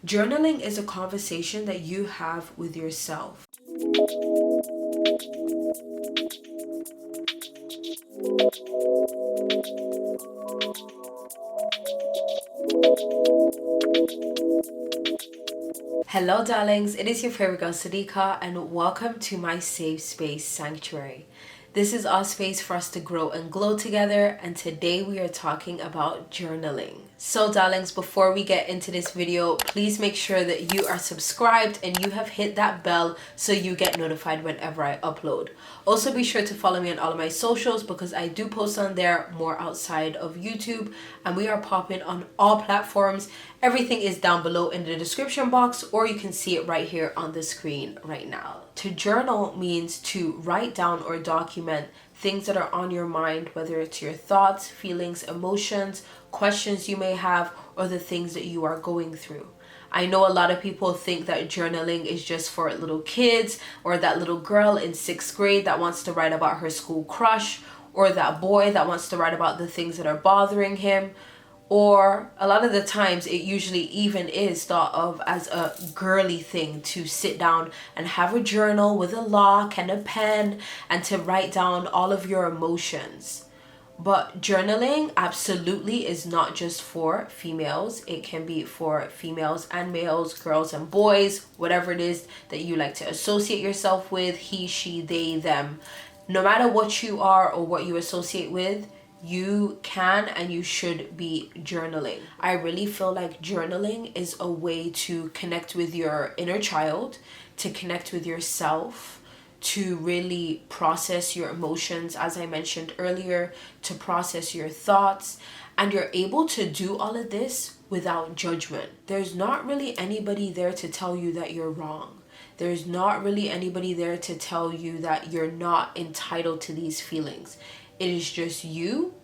Journaling is a conversation that you have with yourself. Hello darlings, it is your favorite girl Sadicka and welcome to my safe space sanctuary. This is our space for us to grow and glow together, and today we are talking about journaling. So darlings, before we get into this video, please make sure that you are subscribed and you have hit that bell so you get notified whenever I upload. Also be sure to follow me on all of my socials because I do post on there more outside of YouTube, and we are popping on all platforms. Everything is down below in the description box, or you can see it right here on the screen right now. To journal means to write down or document things that are on your mind, whether it's your thoughts, feelings, emotions, questions you may have, or the things that you are going through. I know a lot of people think that journaling is just for little kids, or that little girl in 6th grade that wants to write about her school crush, or that boy that wants to write about the things that are bothering him. Or a lot of the times it usually even is thought of as a girly thing to sit down and have a journal with a lock and a pen and to write down all of your emotions. But journaling absolutely is not just for females. It can be for females and males, girls and boys, whatever it is that you like to associate yourself with, he, she, they, them. No matter what you are or what you associate with, you can and you should be journaling. I really feel like journaling is a way to connect with your inner child, to connect with yourself, to really process your emotions, as I mentioned earlier, to process your thoughts. And you're able to do all of this without judgment. There's not really anybody there to tell you that you're wrong. There's not really anybody there to tell you that you're not entitled to these feelings. It is just you,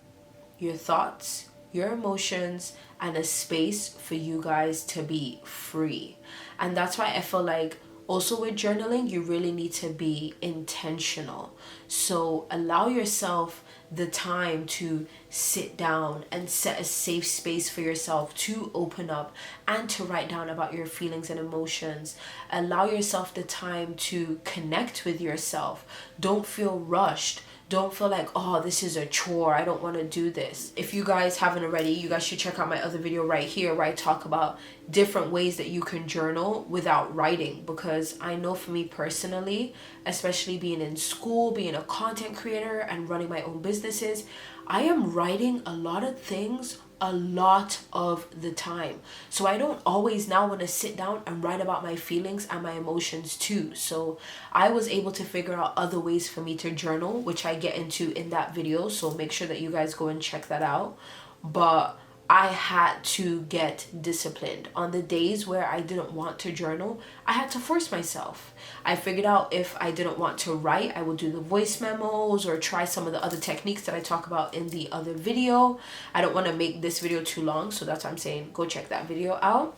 your thoughts, your emotions, and a space for you guys to be free. And that's why I feel like also with journaling, you really need to be intentional. So allow yourself the time to sit down and set a safe space for yourself to open up and to write down about your feelings and emotions. Allow yourself the time to connect with yourself. Don't feel rushed. Don't feel like, oh, this is a chore, I don't want to do this. If you guys haven't already, you guys should check out my other video right here where I talk about different ways that you can journal without writing. Because I know for me personally, especially being in school, being a content creator and running my own businesses, I am writing a lot of things a lot of the time. So I don't always now want to sit down and write about my feelings and my emotions too. So I was able to figure out other ways for me to journal, which I get into in that video. So make sure that you guys go and check that out. But I had to get disciplined. On the days where I didn't want to journal, I had to force myself. I figured out if I didn't want to write, I would do the voice memos or try some of the other techniques that I talk about in the other video. I don't want to make this video too long, so that's why I'm saying go check that video out.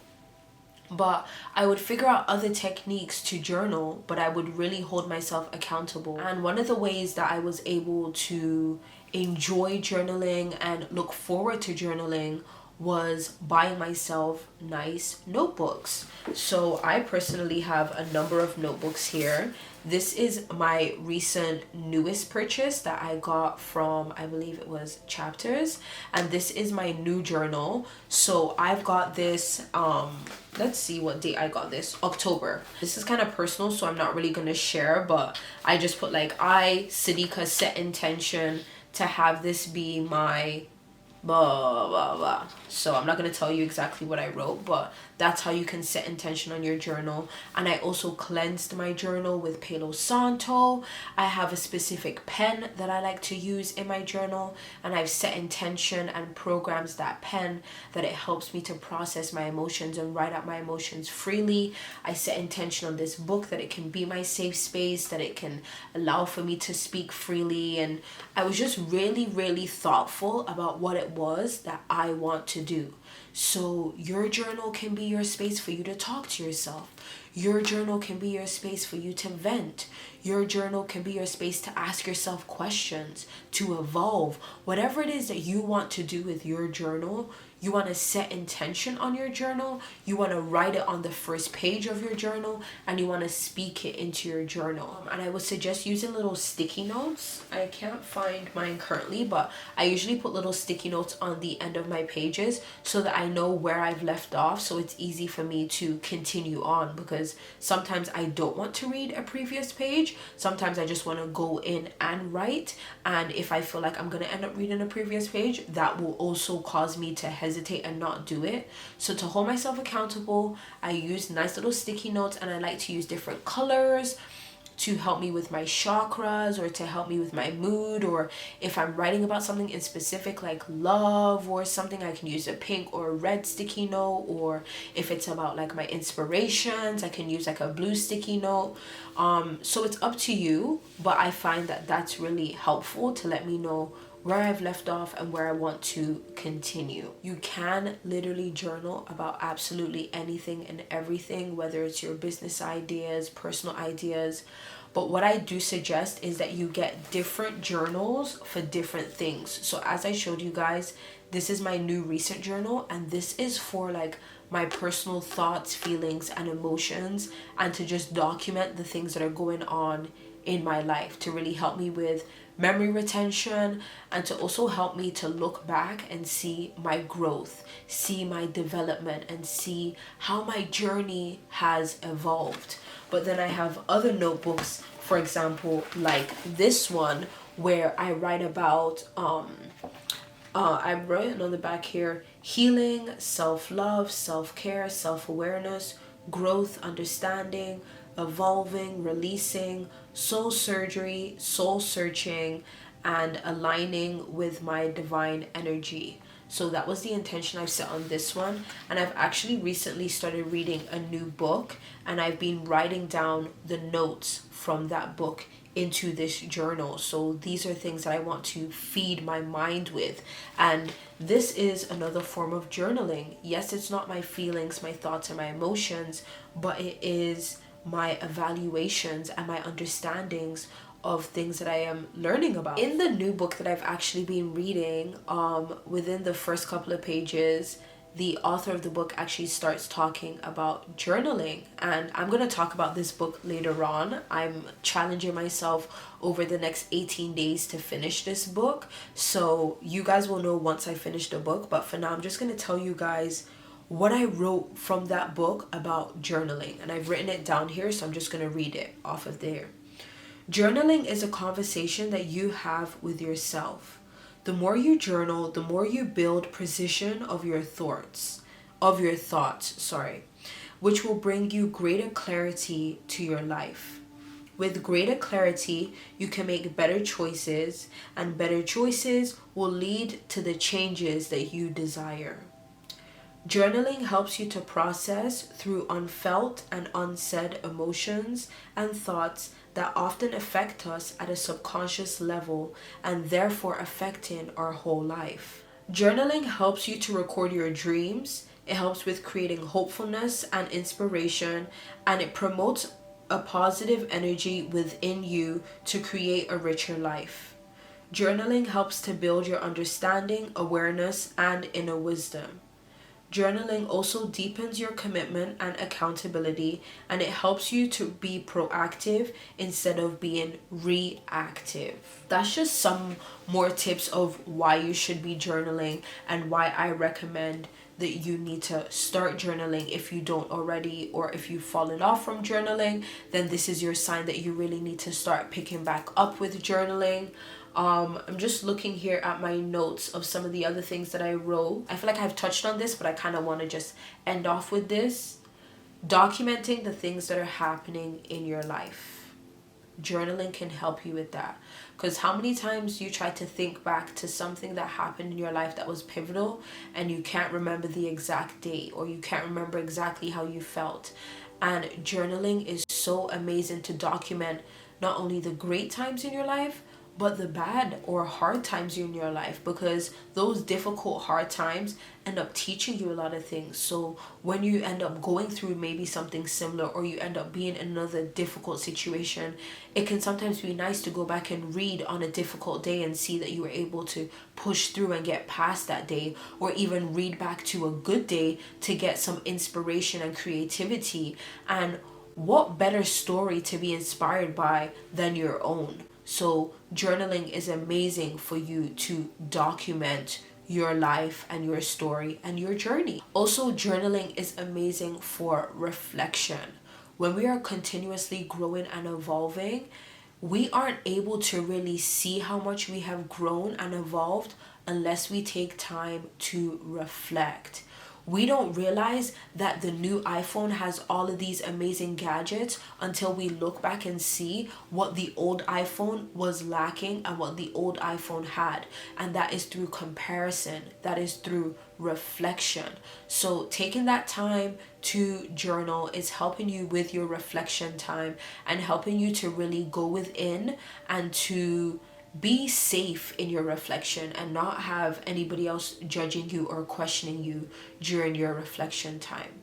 But I would figure out other techniques to journal, but I would really hold myself accountable. And one of the ways that I was able to enjoy journaling and look forward to journaling was buying myself nice notebooks. So I personally have a number of notebooks here. This is my recent newest purchase that I got from, I believe it was Chapters, and this is my new journal. So I've got this, let's see what date I got this, October. This is kind of personal, so I'm not really gonna share, but I just put like, Sadicka, set intention to have this be my blah blah blah. So I'm not going to tell you exactly what I wrote, but that's how you can set intention on your journal. And I also cleansed my journal with Palo Santo. I have a specific pen that I like to use in my journal, and I've set intention and programs that pen that it helps me to process my emotions and write out my emotions freely. I set intention on this book that it can be my safe space, that it can allow for me to speak freely. And I was just really thoughtful about what it was that I want to do. So your journal can be your space for you to talk to yourself. Your journal can be your space for you to vent. Your journal can be your space to ask yourself questions, to evolve. Whatever it is that you want to do with your journal, you want to set intention on your journal, you want to write it on the first page of your journal, and you want to speak it into your journal. And I would suggest using little sticky notes. I can't find mine currently, but I usually put little sticky notes on the end of my pages so that I know where I've left off, so it's easy for me to continue on, because sometimes I don't want to read a previous page. Sometimes I just want to go in and write, and if I feel like I'm going to end up reading a previous page, that will also cause me to hesitate and not do it. So to hold myself accountable, I use nice little sticky notes, and I like to use different colors to help me with my chakras, or to help me with my mood, or if I'm writing about something in specific like love or something, I can use a pink or a red sticky note, or if it's about like my inspirations, I can use like a blue sticky note. So it's up to you, but I find that that's really helpful to let me know where I've left off and where I want to continue. You can literally journal about absolutely anything and everything, whether it's your business ideas, personal ideas. But what I do suggest is that you get different journals for different things. So as I showed you guys, this is my new recent journal, and this is for like my personal thoughts, feelings, and emotions, and to just document the things that are going on in my life, to really help me with memory retention, and to also help me to look back and see my growth, see my development, and see how my journey has evolved. But then I have other notebooks, for example, like this one, where I write about I'm writing on the back here: healing, self-love, self-care, self-awareness, growth, understanding, evolving, releasing, soul surgery, soul searching, and aligning with my divine energy. So that was the intention I've set on this one. And I've actually recently started reading a new book, and I've been writing down the notes from that book into this journal. So these are things that I want to feed my mind with, and this is another form of journaling. Yes, it's not my feelings, my thoughts, and my emotions, but it is my evaluations and my understandings of things that I am learning about. In the new book that I've actually been reading, within the first couple of pages, the author of the book actually starts talking about journaling, and I'm going to talk about this book later on. I'm challenging myself over the next 18 days to finish this book, so you guys will know once I finish the book. But for now, I'm just going to tell you guys what I wrote from that book about journaling, and I've written it down here, so I'm just going to read it off of there. Journaling is a conversation that you have with yourself. The more you journal, the more you build precision of your thoughts, which will bring you greater clarity to your life. With greater clarity, you can make better choices, and better choices will lead to the changes that you desire. Journaling helps you to process through unfelt and unsaid emotions and thoughts that often affect us at a subconscious level, and therefore affecting our whole life. Journaling helps you to record your dreams. It helps with creating hopefulness and inspiration, and it promotes a positive energy within you to create a richer life. Journaling helps to build your understanding, awareness, and inner wisdom. Journaling also deepens your commitment and accountability, and it helps you to be proactive instead of being reactive. That's just some more tips of why you should be journaling, and why I recommend that you need to start journaling if you don't already, or if you've fallen off from journaling, then this is your sign that you really need to start picking back up with journaling. I'm just looking here at my notes of some of the other things that I wrote. I feel like I've touched on this, but I kind of want to just end off with this. Documenting the things that are happening in your life. Journaling can help you with that. Because how many times you try to think back to something that happened in your life that was pivotal, and you can't remember the exact date, or you can't remember exactly how you felt. And journaling is so amazing to document not only the great times in your life, but the bad or hard times in your life, because those difficult, hard times end up teaching you a lot of things. So when you end up going through maybe something similar, or you end up being in another difficult situation, it can sometimes be nice to go back and read on a difficult day and see that you were able to push through and get past that day, or even read back to a good day to get some inspiration and creativity. And what better story to be inspired by than your own? So journaling is amazing for you to document your life and your story and your journey. Also, journaling is amazing for reflection. When we are continuously growing and evolving, we aren't able to really see how much we have grown and evolved unless we take time to reflect. We don't realize that the new iPhone has all of these amazing gadgets until we look back and see what the old iPhone was lacking and what the old iPhone had. And that is through comparison, that is through reflection. So taking that time to journal is helping you with your reflection time and helping you to really go within and to be safe in your reflection and not have anybody else judging you or questioning you during your reflection time.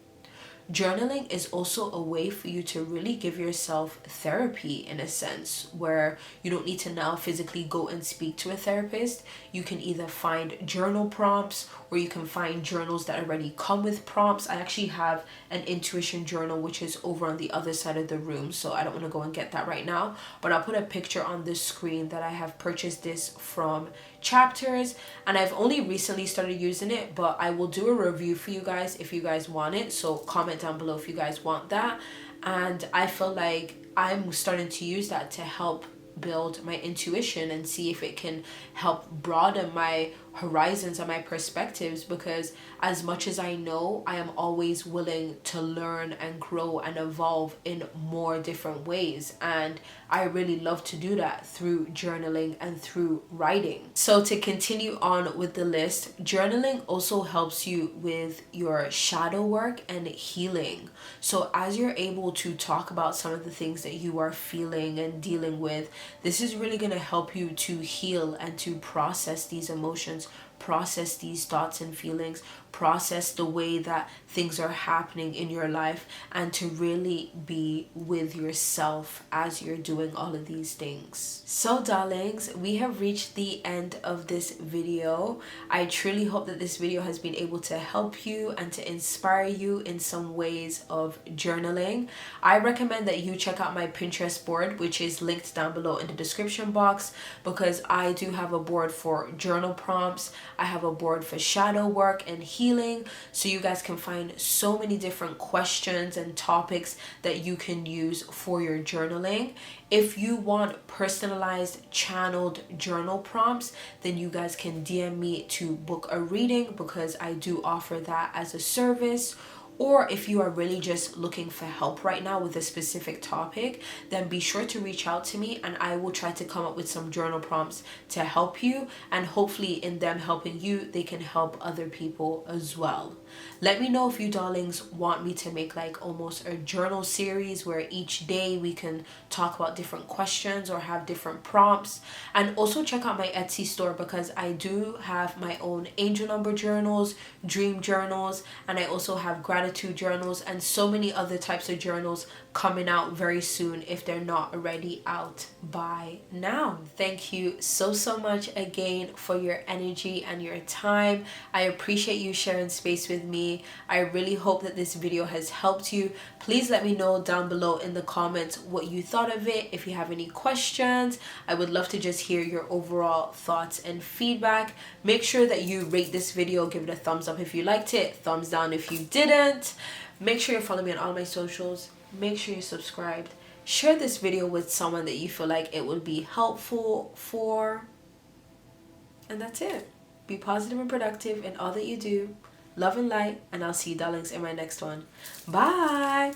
Journaling is also a way for you to really give yourself therapy, in a sense, where you don't need to now physically go and speak to a therapist. You can either find journal prompts, or you can find journals that already come with prompts. I actually have an intuition journal which is over on the other side of the room, so I don't want to go and get that right now, but I'll put a picture on the screen that I have purchased this from Chapters, and I've only recently started using it, but I will do a review for you guys if you guys want it. So comment down below if you guys want that. And I feel like I'm starting to use that to help build my intuition and see if it can help broaden my horizons and my perspectives, because as much as I know, I am always willing to learn and grow and evolve in more different ways, and I really love to do that through journaling and through writing. So to continue on with the list, journaling also helps you with your shadow work and healing. So as you're able to talk about some of the things that you are feeling and dealing with, this is really going to help you to heal and to process these emotions, process these thoughts and feelings, process the way that things are happening in your life, and to really be with yourself as you're doing all of these things. So darlings, we have reached the end of this video. I truly hope that this video has been able to help you and to inspire you in some ways of journaling. I recommend that you check out my Pinterest board, which is linked down below in the description box, because I do have a board for journal prompts. I have a board for shadow work and healing, so you guys can find so many different questions and topics that you can use for your journaling. If you want personalized channeled journal prompts, then you guys can DM me to book a reading, because I do offer that as a service. Or if you are really just looking for help right now with a specific topic, then be sure to reach out to me and I will try to come up with some journal prompts to help you, and hopefully in them helping you, they can help other people as well. Let me know if you darlings want me to make like almost a journal series where each day we can talk about different questions or have different prompts. And also check out my Etsy store, because I do have my own angel number journals, dream journals, and I also have gratitude journals and so many other types of journals coming out very soon if they're not already out by now. Thank you so much again for your energy and your time. I appreciate you sharing space with me. I really hope that this video has helped you. Please let me know down below in the comments what you thought of it. If you have any questions, I would love to just hear your overall thoughts and feedback. Make sure that you rate this video, give it a thumbs up if you liked it, thumbs down if you didn't. Make sure you follow me on all my socials. Make sure you're subscribed. Share this video with someone that you feel like it would be helpful for. And that's it. Be positive and productive in all that you do. Love and light, and I'll see you darlings in my next one. Bye.